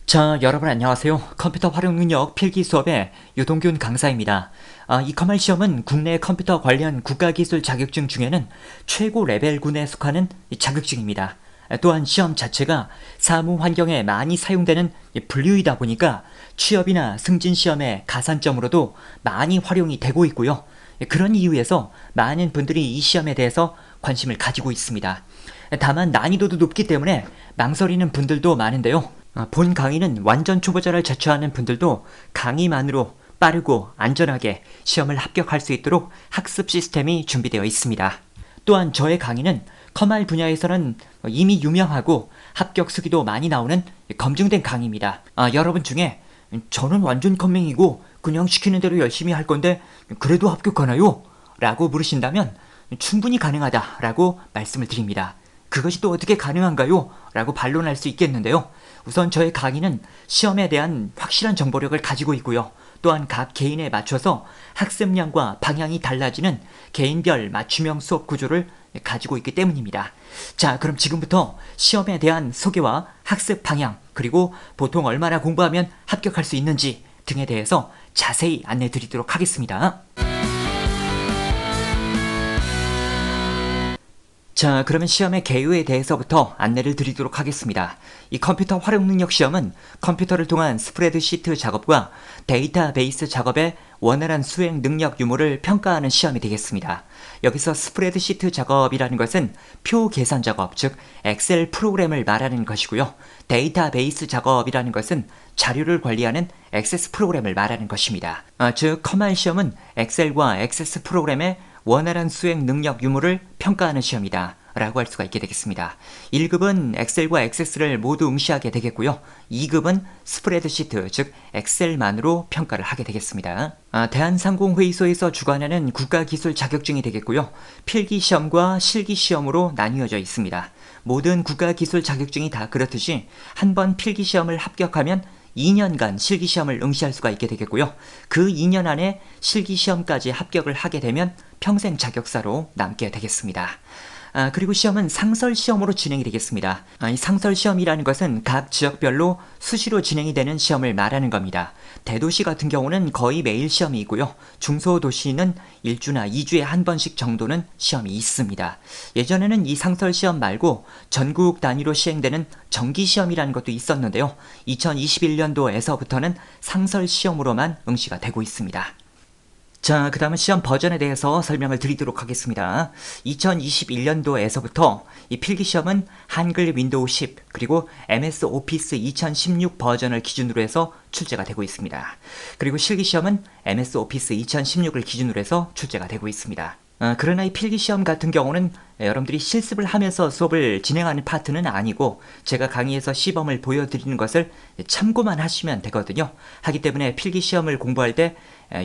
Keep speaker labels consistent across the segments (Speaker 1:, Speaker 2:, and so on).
Speaker 1: 자, 여러분 안녕하세요. 컴퓨터 활용 능력 필기 수업의 유동균 강사입니다. 이 커말 시험은 국내 컴퓨터 관련 국가기술 자격증 중에는 최고 레벨군에 속하는 자격증입니다. 또한 시험 자체가 사무 환경에 많이 사용되는 분류이다 보니까 취업이나 승진 시험의 가산점으로도 많이 활용이 되고 있고요. 그런 이유에서 많은 분들이 이 시험에 대해서 관심을 가지고 있습니다. 다만 난이도도 높기 때문에 망설이는 분들도 많은데요. 본 강의는 완전 초보자를 자처하는 분들도 강의만으로 빠르고 안전하게 시험을 합격할 수 있도록 학습 시스템이 준비되어 있습니다. 또한 저의 강의는 커말 분야에서는 이미 유명하고 합격 수기도 많이 나오는 검증된 강의입니다. 여러분 중에 저는 완전 컴맹이고 그냥 시키는 대로 열심히 할 건데 그래도 합격하나요? 라고 물으신다면 충분히 가능하다 라고 말씀을 드립니다. 그것이 또 어떻게 가능한가요? 라고 반론할 수 있겠는데요. 우선 저의 강의는 시험에 대한 확실한 정보력을 가지고 있고요. 또한 각 개인에 맞춰서 학습량과 방향이 달라지는 개인별 맞춤형 수업 구조를 가지고 있기 때문입니다. 자, 그럼 지금부터 시험에 대한 소개와 학습 방향, 그리고 보통 얼마나 공부하면 합격할 수 있는지 등에 대해서 자세히 안내 드리도록 하겠습니다. 자, 그러면 시험의 개요에 대해서부터 안내를 드리도록 하겠습니다. 이 컴퓨터 활용 능력 시험은 컴퓨터를 통한 스프레드시트 작업과 데이터베이스 작업의 원활한 수행 능력 유무를 평가하는 시험이 되겠습니다. 여기서 스프레드시트 작업이라는 것은 표 계산 작업, 즉 엑셀 프로그램을 말하는 것이고요. 데이터베이스 작업이라는 것은 자료를 관리하는 액세스 프로그램을 말하는 것입니다. 즉 커말 시험은 엑셀과 액세스 프로그램의 원활한 수행 능력 유무를 평가하는 시험이다 라고 할 수가 있게 되겠습니다. 1급은 엑셀과 액세스를 모두 응시하게 되겠고요. 2급은 스프레드시트, 즉 엑셀만으로 평가를 하게 되겠습니다. 대한상공회의소에서 주관하는 국가기술 자격증이 되겠고요. 필기시험과 실기시험으로 나뉘어져 있습니다. 모든 국가기술 자격증이 다 그렇듯이 한 번 필기시험을 합격하면 2년간 실기시험을 응시할 수가 있게 되겠고요. 그 2년 안에 실기시험까지 합격을 하게 되면 평생 자격사로 남게 되겠습니다. 그리고 시험은 상설시험으로 진행이 되겠습니다. 이 상설시험이라는 것은 각 지역별로 수시로 진행이 되는 시험을 말하는 겁니다. 대도시 같은 경우는 거의 매일 시험이 있고요. 중소도시는 1주나 2주에 한 번씩 정도는 시험이 있습니다. 예전에는 이 상설시험 말고 전국 단위로 시행되는 정기시험이라는 것도 있었는데요. 2021년도에서부터는 상설시험으로만 응시가 되고 있습니다. 자, 그 다음은 시험 버전에 대해서 설명을 드리도록 하겠습니다. 2021년도에서부터 이 필기시험은 한글 윈도우 10 그리고 MS 오피스 2016 버전을 기준으로 해서 출제가 되고 있습니다. 그리고 실기시험은 MS 오피스 2016을 기준으로 해서 출제가 되고 있습니다. 그러나 이 필기시험 같은 경우는 여러분들이 실습을 하면서 수업을 진행하는 파트는 아니고 제가 강의에서 시범을 보여드리는 것을 참고만 하시면 되거든요. 하기 때문에 필기시험을 공부할 때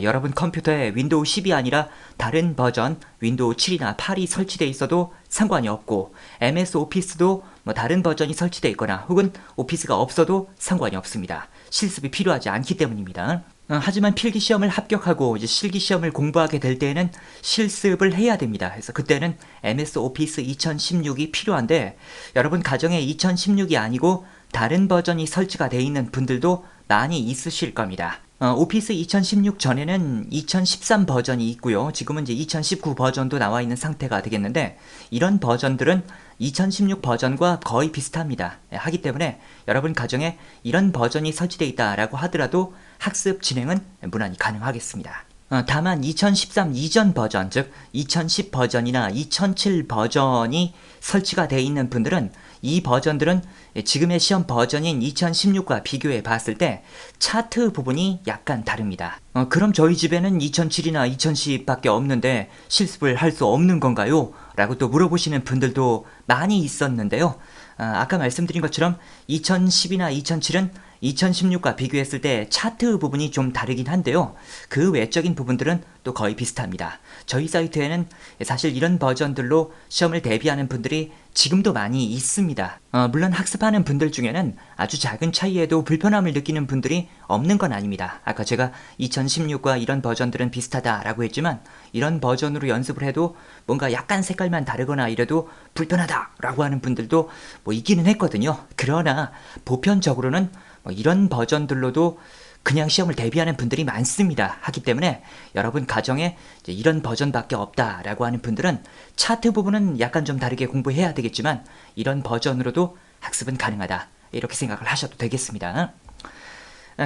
Speaker 1: 여러분 컴퓨터에 윈도우 10이 아니라 다른 버전 윈도우 7이나 8이 설치되어 있어도 상관이 없고 MS 오피스도 다른 버전이 설치되어 있거나 혹은 오피스가 없어도 상관이 없습니다. 실습이 필요하지 않기 때문입니다. 하지만 필기시험을 합격하고 이제 실기시험을 공부하게 될 때에는 실습을 해야 됩니다. 그래서 그때는 MS 오피스 2016이 필요한데 여러분 가정에 2016이 아니고 다른 버전이 설치가 되어 있는 분들도 많이 있으실 겁니다. 오피스 2016 전에는 2013 버전이 있고요. 지금은 이제 2019 버전도 나와 있는 상태가 되겠는데 이런 버전들은 2016 버전과 거의 비슷합니다. 하기 때문에 여러분 가정에 이런 버전이 설치되어 있다라고 하더라도 학습 진행은 무난히 가능하겠습니다. 다만 2013 이전 버전, 즉 2010 버전이나 2007 버전이 설치가 되어 있는 분들은 이 버전들은 지금의 시험 버전인 2016과 비교해 봤을 때 차트 부분이 약간 다릅니다. 그럼 저희 집에는 2007이나 2010밖에 없는데 실습을 할 수 없는 건가요? 라고 또 물어보시는 분들도 많이 있었는데요. 아까 말씀드린 것처럼 2010이나 2007은 2016과 비교했을 때 차트 부분이 좀 다르긴 한데요. 그 외적인 부분들은 또 거의 비슷합니다. 저희 사이트에는 사실 이런 버전들로 시험을 대비하는 분들이 지금도 많이 있습니다. 물론 학습하는 분들 중에는 아주 작은 차이에도 불편함을 느끼는 분들이 없는 건 아닙니다. 아까 제가 2016과 이런 버전들은 비슷하다라고 했지만 이런 버전으로 연습을 해도 뭔가 약간 색깔만 다르거나 이래도 불편하다라고 하는 분들도 있기는 했거든요. 그러나 보편적으로는 뭐 이런 버전들로도 그냥 시험을 대비하는 분들이 많습니다. 하기 때문에 여러분 가정에 이런 버전밖에 없다라고 하는 분들은 차트 부분은 약간 좀 다르게 공부해야 되겠지만 이런 버전으로도 학습은 가능하다. 이렇게 생각을 하셔도 되겠습니다.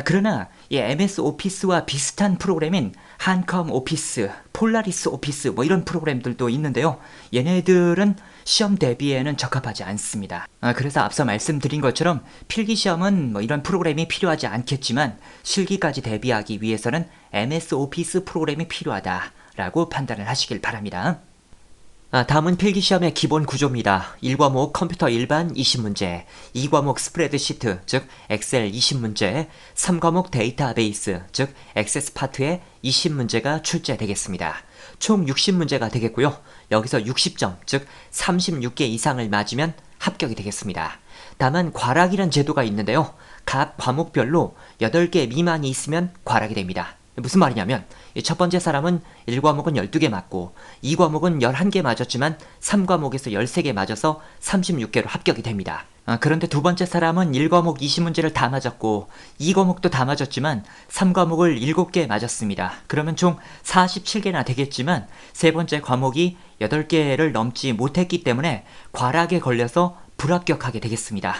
Speaker 1: 그러나 이 MS 오피스와 비슷한 프로그램인 한컴 오피스, 폴라리스 오피스 뭐 이런 프로그램들도 있는데요. 얘네들은 시험 대비에는 적합하지 않습니다. 그래서 앞서 말씀드린 것처럼 필기시험은 뭐 이런 프로그램이 필요하지 않겠지만 실기까지 대비하기 위해서는 MS 오피스 프로그램이 필요하다라고 판단을 하시길 바랍니다. 다음은 필기시험의 기본 구조입니다. 1과목 컴퓨터 일반 20문제, 2과목 스프레드시트, 즉 엑셀 20문제, 3과목 데이터베이스, 즉 액세스 파트의 20문제가 출제되겠습니다. 총 60문제가 되겠고요. 여기서 60점, 즉 36개 이상을 맞으면 합격이 되겠습니다. 다만 과락이란 제도가 있는데요. 각 과목별로 8개 미만이 있으면 과락이 됩니다. 무슨 말이냐면 첫 번째 사람은 1과목은 12개 맞고 2과목은 11개 맞았지만 3과목에서 13개 맞아서 36개로 합격이 됩니다. 그런데 두 번째 사람은 1과목 20문제를 다 맞았고 2과목도 다 맞았지만 3과목을 7개 맞았습니다. 그러면 총 47개나 되겠지만 세 번째 과목이 8개를 넘지 못했기 때문에 과락에 걸려서 불합격하게 되겠습니다.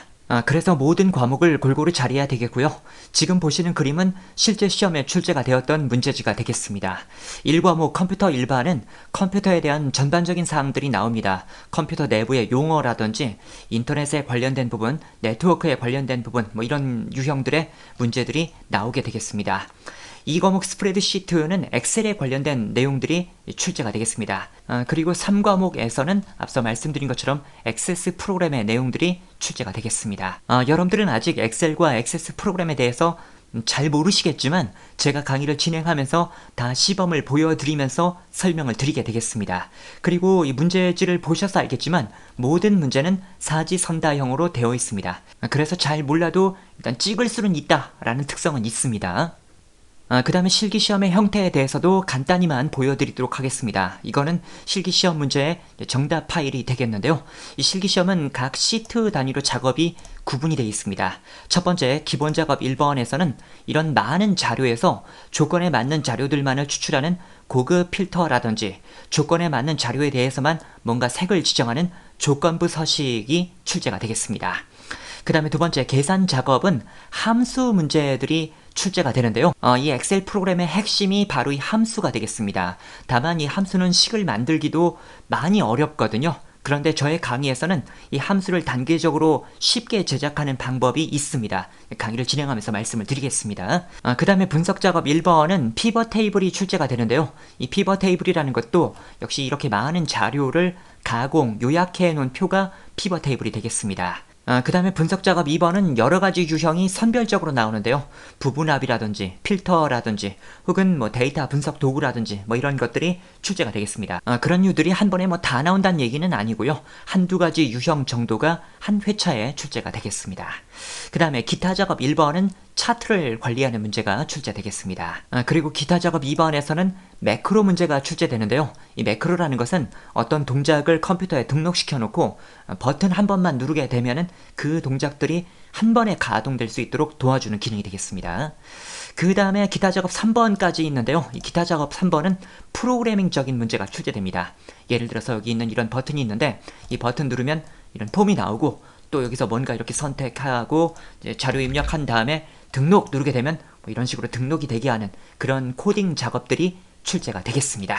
Speaker 1: 그래서 모든 과목을 골고루 잘해야 되겠고요. 지금 보시는 그림은 실제 시험에 출제가 되었던 문제지가 되겠습니다. 1과목 컴퓨터 일반은 컴퓨터에 대한 전반적인 사항들이 나옵니다. 컴퓨터 내부의 용어라든지 인터넷에 관련된 부분, 네트워크에 관련된 부분 뭐 이런 유형들의 문제들이 나오게 되겠습니다. 2과목 스프레드시트는 엑셀에 관련된 내용들이 출제가 되겠습니다. 그리고 3과목에서는 앞서 말씀드린 것처럼 액세스 프로그램의 내용들이 출제가 되겠습니다. 여러분들은 아직 엑셀과 액세스 프로그램에 대해서 잘 모르시겠지만 제가 강의를 진행하면서 다 시범을 보여드리면서 설명을 드리게 되겠습니다. 그리고 이 문제지를 보셔서 알겠지만 모든 문제는 사지선다형으로 되어 있습니다. 그래서 잘 몰라도 일단 찍을 수는 있다라는 특성은 있습니다. 그 다음에 실기시험의 형태에 대해서도 간단히만 보여드리도록 하겠습니다. 이거는 실기시험 문제의 정답 파일이 되겠는데요. 이 실기시험은 각 시트 단위로 작업이 구분이 되어 있습니다. 첫 번째 기본 작업 1번에서는 이런 많은 자료에서 조건에 맞는 자료들만을 추출하는 고급 필터라든지 조건에 맞는 자료에 대해서만 뭔가 색을 지정하는 조건부 서식이 출제가 되겠습니다. 그 다음에 두 번째 계산 작업은 함수 문제들이 출제가 되는데요. 이 엑셀 프로그램의 핵심이 바로 이 함수가 되겠습니다. 다만 이 함수는 식을 만들기도 많이 어렵거든요. 그런데 저의 강의에서는 이 함수를 단계적으로 쉽게 제작하는 방법이 있습니다. 강의를 진행하면서 말씀을 드리겠습니다. 그 다음에 분석 작업 1번은 피벗 테이블이 출제가 되는데요. 이 피벗 테이블이라는 것도 역시 이렇게 많은 자료를 가공, 요약해 놓은 표가 피벗 테이블이 되겠습니다. 그 다음에 분석 작업 2번은 여러가지 유형이 선별적으로 나오는데요. 부분합이라든지 필터라든지 혹은 뭐 데이터 분석 도구라든지 뭐 이런 것들이 출제가 되겠습니다. 그런 유들이 한 번에 뭐 다 나온다는 얘기는 아니고요. 한두 가지 유형 정도가 한 회차에 출제가 되겠습니다. 그 다음에 기타 작업 1번은 차트를 관리하는 문제가 출제되겠습니다. 그리고 기타 작업 2번에서는 매크로 문제가 출제되는데요. 이 매크로라는 것은 어떤 동작을 컴퓨터에 등록시켜 놓고 버튼 한 번만 누르게 되면은 그 동작들이 한 번에 가동될 수 있도록 도와주는 기능이 되겠습니다. 그 다음에 기타 작업 3번까지 있는데요. 이 기타 작업 3번은 프로그래밍적인 문제가 출제됩니다. 예를 들어서 여기 있는 이런 버튼이 있는데 이 버튼 누르면 이런 폼이 나오고 또 여기서 뭔가 이렇게 선택하고 이제 자료 입력한 다음에 등록 누르게 되면 뭐 이런 식으로 등록이 되게 하는 그런 코딩 작업들이 출제가 되겠습니다.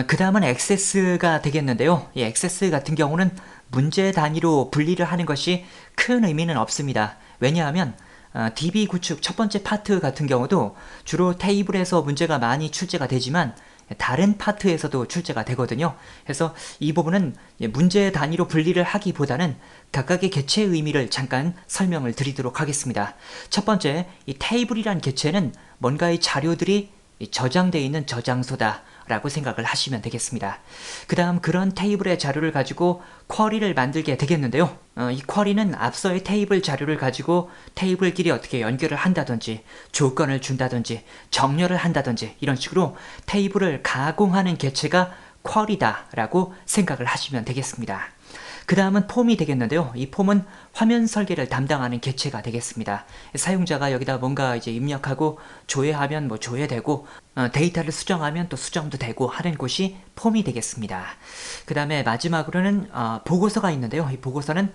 Speaker 1: 그 다음은 액세스가 되겠는데요. 이 액세스 같은 경우는 문제 단위로 분리를 하는 것이 큰 의미는 없습니다. 왜냐하면 DB 구축 첫 번째 파트 같은 경우도 주로 테이블에서 문제가 많이 출제가 되지만 다른 파트에서도 출제가 되거든요. 그래서 이 부분은 문제 단위로 분리를 하기보다는 각각의 개체 의미를 잠깐 설명을 드리도록 하겠습니다. 첫 번째, 이 테이블이란 개체는 뭔가의 자료들이 저장되어 있는 저장소다 라고 생각을 하시면 되겠습니다. 그 다음 그런 테이블의 자료를 가지고 쿼리를 만들게 되겠는데요. 이 쿼리는 앞서의 테이블 자료를 가지고 테이블끼리 어떻게 연결을 한다든지 조건을 준다든지 정렬을 한다든지 이런 식으로 테이블을 가공하는 개체가 쿼리다 라고 생각을 하시면 되겠습니다. 그 다음은 폼이 되겠는데요. 이 폼은 화면 설계를 담당하는 개체가 되겠습니다. 사용자가 여기다 뭔가 이제 입력하고 조회하면 뭐 조회되고 데이터를 수정하면 또 수정도 되고 하는 곳이 폼이 되겠습니다. 그 다음에 마지막으로는 보고서가 있는데요. 이 보고서는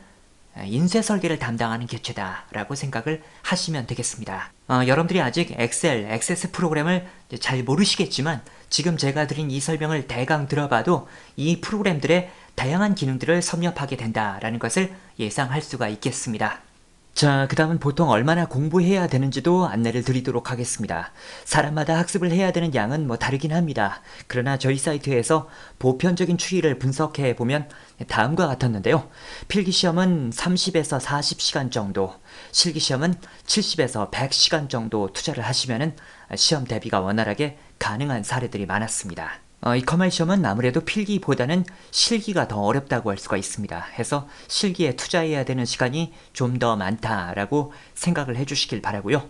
Speaker 1: 인쇄 설계를 담당하는 개체다 라고 생각을 하시면 되겠습니다. 여러분들이 아직 엑셀, 액세스 프로그램을 잘 모르시겠지만 지금 제가 드린 이 설명을 대강 들어봐도 이 프로그램들의 다양한 기능들을 섭렵하게 된다라는 것을 예상할 수가 있겠습니다. 자, 그 다음은 보통 얼마나 공부해야 되는지도 안내를 드리도록 하겠습니다. 사람마다 학습을 해야 되는 양은 뭐 다르긴 합니다. 그러나 저희 사이트에서 보편적인 추이를 분석해 보면 다음과 같았는데요. 필기시험은 30에서 40시간 정도, 실기시험은 70에서 100시간 정도 투자를 하시면 시험 대비가 원활하게 가능한 사례들이 많았습니다. 이 커말 시험은 아무래도 필기보다는 실기가 더 어렵다고 할 수가 있습니다. 해서 실기에 투자해야 되는 시간이 좀 더 많다라고 생각을 해주시길 바라고요.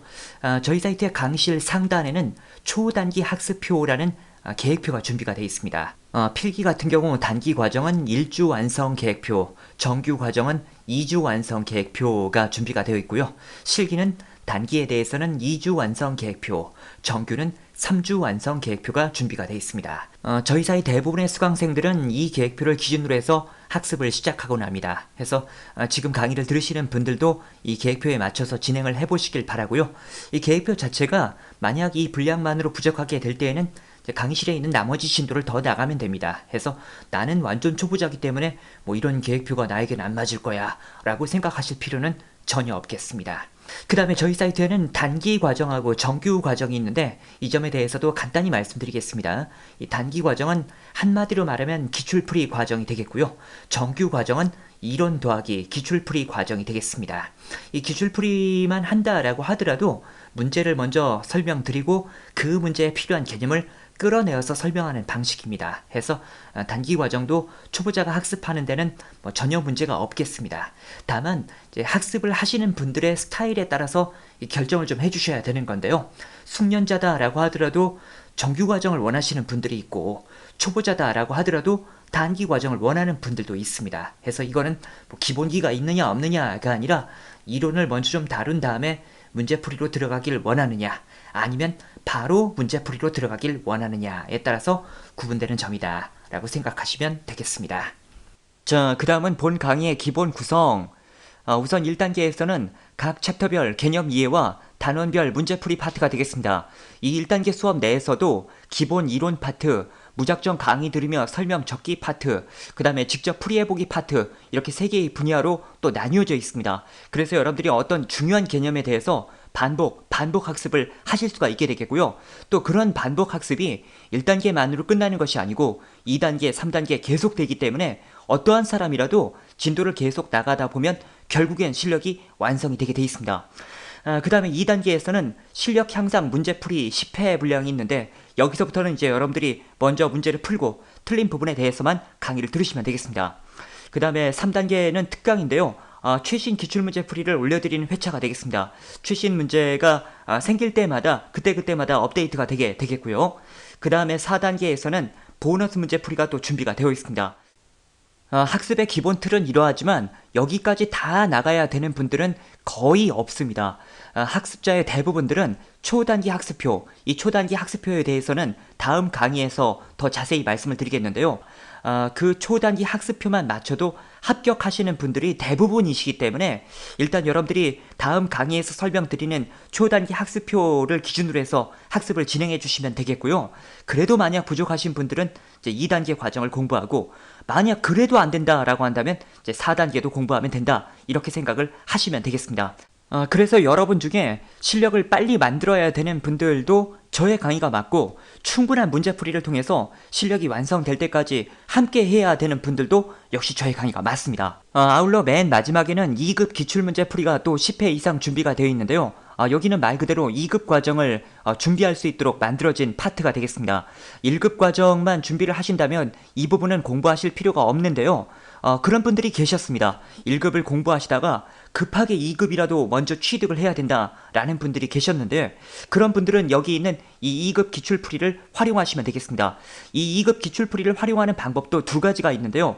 Speaker 1: 저희 사이트의 강의실 상단에는 초단기 학습표라는 계획표가 준비가 되어 있습니다. 필기 같은 경우 단기 과정은 1주 완성 계획표, 정규 과정은 2주 완성 계획표가 준비가 되어 있고요. 실기는 단기에 대해서는 2주 완성 계획표, 정규는 3주 완성 계획표가 준비가 되어 있습니다. 저희 사이 대부분의 수강생들은 이 계획표를 기준으로 해서 학습을 시작하곤 합니다. 해서 지금 강의를 들으시는 분들도 이 계획표에 맞춰서 진행을 해보시길 바라고요. 이 계획표 자체가 만약 이 분량만으로 부족하게 될 때에는 강의실에 있는 나머지 진도를 더 나가면 됩니다. 해서 나는 완전 초보자이기 때문에 뭐 이런 계획표가 나에겐 안 맞을 거야 라고 생각하실 필요는 전혀 없겠습니다. 그 다음에 저희 사이트에는 단기 과정하고 정규 과정이 있는데 이 점에 대해서도 간단히 말씀드리겠습니다. 이 단기 과정은 한마디로 말하면 기출풀이 과정이 되겠고요. 정규 과정은 이론 더하기 기출풀이 과정이 되겠습니다. 이 기출풀이만 한다라고 하더라도 문제를 먼저 설명드리고 그 문제에 필요한 개념을 끌어내어서 설명하는 방식입니다. 해서 단기 과정도 초보자가 학습하는 데는 뭐 전혀 문제가 없겠습니다. 다만 이제 학습을 하시는 분들의 스타일에 따라서 결정을 좀 해주셔야 되는 건데요. 숙련자다라고 하더라도 정규 과정을 원하시는 분들이 있고 초보자다라고 하더라도 단기 과정을 원하는 분들도 있습니다. 해서 이거는 뭐 기본기가 있느냐 없느냐가 아니라 이론을 먼저 좀 다룬 다음에 문제풀이로 들어가길 원하느냐 아니면 바로 문제풀이로 들어가길 원하느냐에 따라서 구분되는 점이다 라고 생각하시면 되겠습니다. 자, 그 다음은 본 강의의 기본 구성. 우선 1단계에서는 각 챕터별 개념 이해와 단원별 문제풀이 파트가 되겠습니다. 이 1단계 수업 내에서도 기본 이론 파트, 무작정 강의 들으며 설명 적기 파트, 그 다음에 직접 풀이해보기 파트, 이렇게 3개의 분야로 또 나뉘어져 있습니다. 그래서 여러분들이 어떤 중요한 개념에 대해서 반복 학습을 하실 수가 있게 되겠고요. 또 그런 반복 학습이 1단계만으로 끝나는 것이 아니고 2단계, 3단계 계속 되기 때문에 어떠한 사람이라도 진도를 계속 나가다 보면 결국엔 실력이 완성이 되게 돼 있습니다. 그 다음에 2단계에서는 실력 향상 문제풀이 10회 분량이 있는데 여기서부터는 이제 여러분들이 먼저 문제를 풀고 틀린 부분에 대해서만 강의를 들으시면 되겠습니다. 그 다음에 3단계는 특강인데요. 최신 기출문제풀이를 올려드리는 회차가 되겠습니다. 최신 문제가 생길 때마다 그때마다 업데이트가 되게 되겠고요. 그 다음에 4단계에서는 보너스 문제풀이가 또 준비가 되어 있습니다. 학습의 기본 틀은 이러하지만 여기까지 다 나가야 되는 분들은 거의 없습니다. 학습자의 대부분들은 초단기 학습표, 이 초단기 학습표에 대해서는 다음 강의에서 더 자세히 말씀을 드리겠는데요. 그 초단기 학습표만 맞춰도 합격하시는 분들이 대부분이시기 때문에 일단 여러분들이 다음 강의에서 설명드리는 초단기 학습표를 기준으로 해서 학습을 진행해 주시면 되겠고요. 그래도 만약 부족하신 분들은 이제 2단계 과정을 공부하고 만약 그래도 안 된다라고 한다면 이제 4단계도 공부하면 된다 이렇게 생각을 하시면 되겠습니다. 그래서 여러분 중에 실력을 빨리 만들어야 되는 분들도 저의 강의가 맞고 충분한 문제풀이를 통해서 실력이 완성될 때까지 함께 해야 되는 분들도 역시 저의 강의가 맞습니다. 아울러 맨 마지막에는 2급 기출문제풀이가 또 10회 이상 준비가 되어 있는데요. 여기는 말 그대로 2급 과정을 준비할 수 있도록 만들어진 파트가 되겠습니다. 1급 과정만 준비를 하신다면 이 부분은 공부하실 필요가 없는데요. 그런 분들이 계셨습니다. 1급을 공부하시다가 급하게 2급이라도 먼저 취득을 해야 된다라는 분들이 계셨는데 그런 분들은 여기 있는 이 2급 기출풀이를 활용하시면 되겠습니다. 이 2급 기출풀이를 활용하는 방법도 두 가지가 있는데요.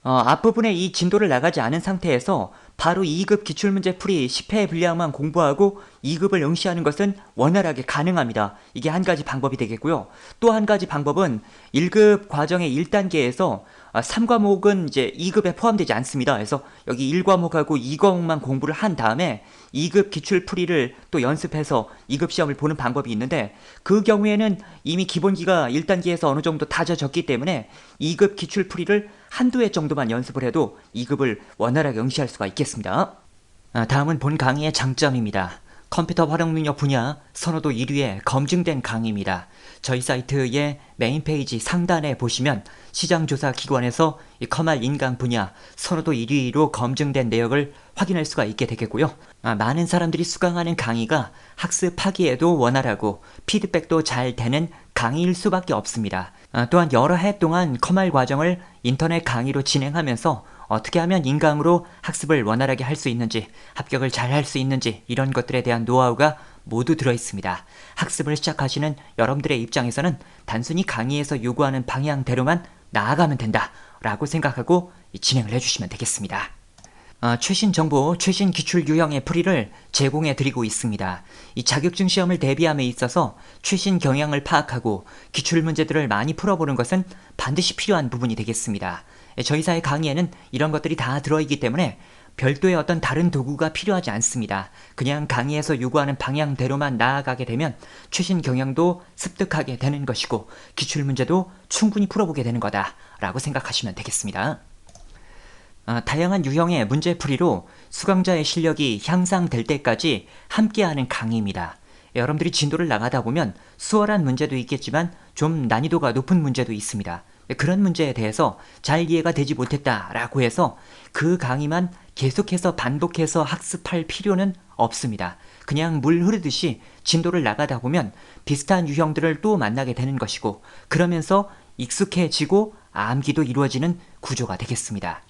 Speaker 1: 앞부분에 이 진도를 나가지 않은 상태에서 바로 2급 기출문제 풀이 10회 분량만 공부하고 2급을 응시하는 것은 원활하게 가능합니다. 이게 한 가지 방법이 되겠고요. 또 한 가지 방법은 1급 과정의 1단계에서 3과목은 이제 2급에 포함되지 않습니다. 그래서 여기 1과목하고 2과목만 공부를 한 다음에 2급 기출풀이를 또 연습해서 2급 시험을 보는 방법이 있는데, 그 경우에는 이미 기본기가 1단계에서 어느 정도 다져졌기 때문에 2급 기출풀이를 한두 회 정도만 연습을 해도 2급을 원활하게 응시할 수가 있겠습니다. 다음은 본 강의의 장점입니다. 컴퓨터 활용 능력 분야 선호도 1위에 검증된 강의입니다. 저희 사이트의 메인 페이지 상단에 보시면 시장조사 기관에서 이 컴활 인강 분야 선호도 1위로 검증된 내역을 확인할 수가 있게 되겠고요. 많은 사람들이 수강하는 강의가 학습하기에도 원활하고 피드백도 잘 되는 강의일 수밖에 없습니다. 또한 여러 해 동안 컴활 과정을 인터넷 강의로 진행하면서 어떻게 하면 인강으로 학습을 원활하게 할 수 있는지, 합격을 잘 할 수 있는지, 이런 것들에 대한 노하우가 모두 들어있습니다. 학습을 시작하시는 여러분들의 입장에서는 단순히 강의에서 요구하는 방향대로만 나아가면 된다 라고 생각하고 진행을 해주시면 되겠습니다. 최신 정보, 최신 기출 유형의 풀이를 제공해 드리고 있습니다. 이 자격증 시험을 대비함에 있어서 최신 경향을 파악하고 기출 문제들을 많이 풀어보는 것은 반드시 필요한 부분이 되겠습니다. 저희사의 강의에는 이런 것들이 다 들어있기 때문에 별도의 어떤 다른 도구가 필요하지 않습니다. 그냥 강의에서 요구하는 방향대로만 나아가게 되면 최신 경향도 습득하게 되는 것이고 기출 문제도 충분히 풀어보게 되는 거다라고 생각하시면 되겠습니다. 다양한 유형의 문제풀이로 수강자의 실력이 향상될 때까지 함께하는 강의입니다. 여러분들이 진도를 나가다 보면 수월한 문제도 있겠지만 좀 난이도가 높은 문제도 있습니다. 그런 문제에 대해서 잘 이해가 되지 못했다라고 해서 그 강의만 계속해서 반복해서 학습할 필요는 없습니다. 그냥 물 흐르듯이 진도를 나가다 보면 비슷한 유형들을 또 만나게 되는 것이고, 그러면서 익숙해지고 암기도 이루어지는 구조가 되겠습니다.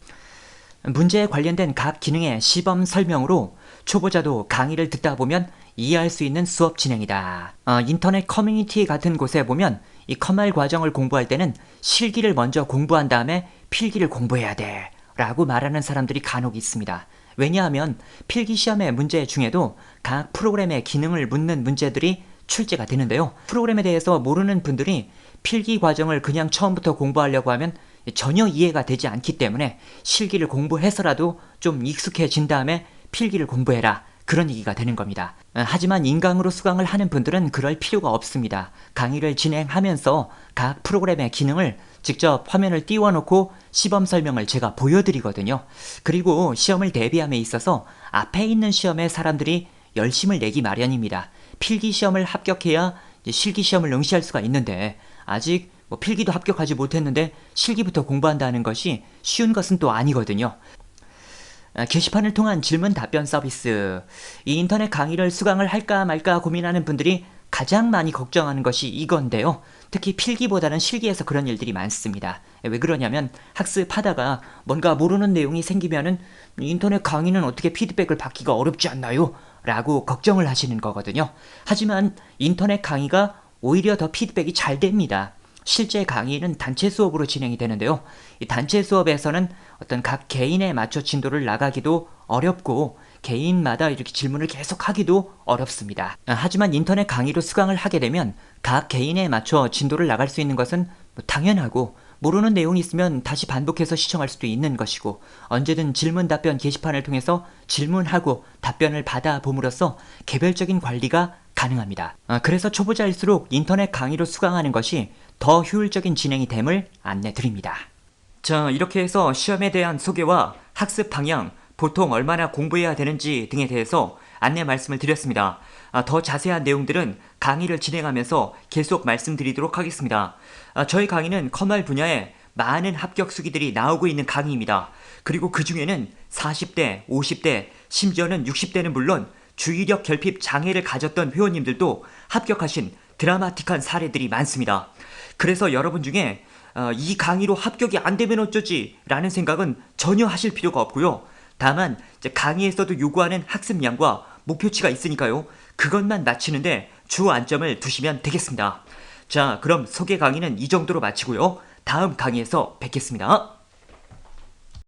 Speaker 1: 문제에 관련된 각 기능의 시범 설명으로 초보자도 강의를 듣다 보면 이해할 수 있는 수업 진행이다. 인터넷 커뮤니티 같은 곳에 보면 이 컴활 과정을 공부할 때는 실기를 먼저 공부한 다음에 필기를 공부해야 돼 라고 말하는 사람들이 간혹 있습니다. 왜냐하면 필기 시험의 문제 중에도 각 프로그램의 기능을 묻는 문제들이 출제가 되는데요. 프로그램에 대해서 모르는 분들이 필기 과정을 그냥 처음부터 공부하려고 하면 전혀 이해가 되지 않기 때문에 실기를 공부해서라도 좀 익숙해진 다음에 필기를 공부해라, 그런 얘기가 되는 겁니다. 하지만 인강으로 수강을 하는 분들은 그럴 필요가 없습니다. 강의를 진행하면서 각 프로그램의 기능을 직접 화면을 띄워놓고 시범 설명을 제가 보여드리거든요. 그리고 시험을 대비함에 있어서 앞에 있는 시험에 사람들이 열심을 내기 마련입니다. 필기 시험을 합격해야 실기 시험을 응시할 수가 있는데, 아직 필기도 합격하지 못했는데 실기부터 공부한다는 것이 쉬운 것은 또 아니거든요. 게시판을 통한 질문 답변 서비스. 이 인터넷 강의를 수강을 할까 말까 고민하는 분들이 가장 많이 걱정하는 것이 이건데요. 특히 필기보다는 실기에서 그런 일들이 많습니다. 왜 그러냐면 학습하다가 뭔가 모르는 내용이 생기면은 인터넷 강의는 어떻게 피드백을 받기가 어렵지 않나요? 라고 걱정을 하시는 거거든요. 하지만 인터넷 강의가 오히려 더 피드백이 잘 됩니다. 실제 강의는 단체 수업으로 진행이 되는데요. 이 단체 수업에서는 어떤 각 개인에 맞춰 진도를 나가기도 어렵고 개인마다 이렇게 질문을 계속 하기도 어렵습니다. 하지만 인터넷 강의로 수강을 하게 되면 각 개인에 맞춰 진도를 나갈 수 있는 것은 당연하고, 모르는 내용이 있으면 다시 반복해서 시청할 수도 있는 것이고, 언제든 질문 답변 게시판을 통해서 질문하고 답변을 받아봄으로써 개별적인 관리가 가능합니다. 그래서 초보자일수록 인터넷 강의로 수강하는 것이 더 효율적인 진행이 됨을 안내 드립니다. 자, 이렇게 해서 시험에 대한 소개와 학습 방향, 보통 얼마나 공부해야 되는지 등에 대해서 안내 말씀을 드렸습니다. 더 자세한 내용들은 강의를 진행하면서 계속 말씀드리도록 하겠습니다. 저희 강의는 컴활 분야에 많은 합격 수기들이 나오고 있는 강의입니다. 그리고 그 중에는 40대, 50대, 심지어는 60대는 물론 주의력 결핍 장애를 가졌던 회원님들도 합격하신 드라마틱한 사례들이 많습니다. 그래서 여러분 중에 이 강의로 합격이 안 되면 어쩌지 라는 생각은 전혀 하실 필요가 없고요. 다만 강의에서도 요구하는 학습량과 목표치가 있으니까요. 그것만 맞추는데 주 안점을 두시면 되겠습니다. 자, 그럼 소개 강의는 이 정도로 마치고요. 다음 강의에서 뵙겠습니다.